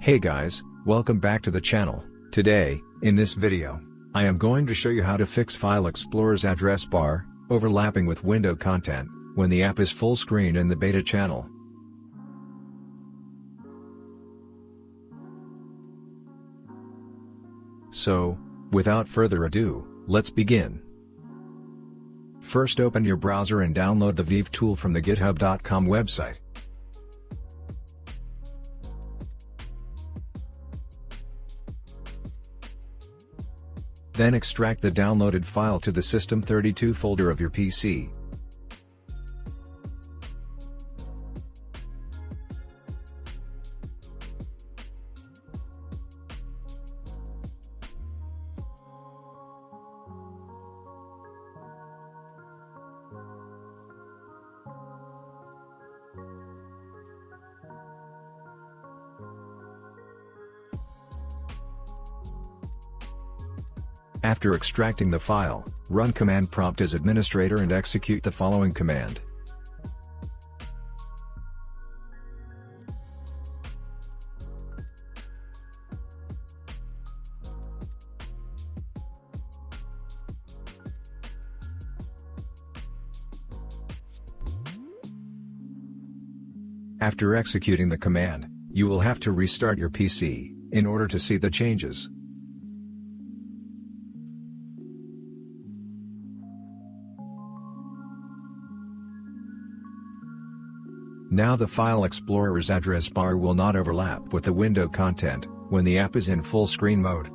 Hey guys, welcome back to the channel. Today, in this video, I am going to show you how to fix File Explorer's address bar overlapping with window content when the app is full screen in the beta channel. So, without further ado, let's begin. First, open your browser and download the Vive tool from the github.com website. Then extract the downloaded file to the System32 folder of your PC. After extracting the file, run command prompt as administrator and execute the following command. After executing the command, you will have to restart your PC in order to see the changes. Now the File Explorer's address bar will not overlap with the window content when the app is in full screen mode.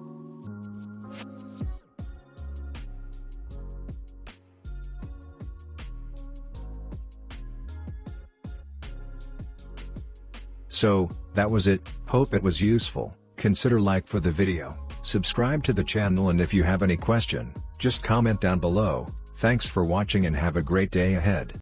So, that was it. Hope it was useful. Consider like for the video, subscribe to the channel, and if you have any question, just comment down below. Thanks for watching and have a great day ahead.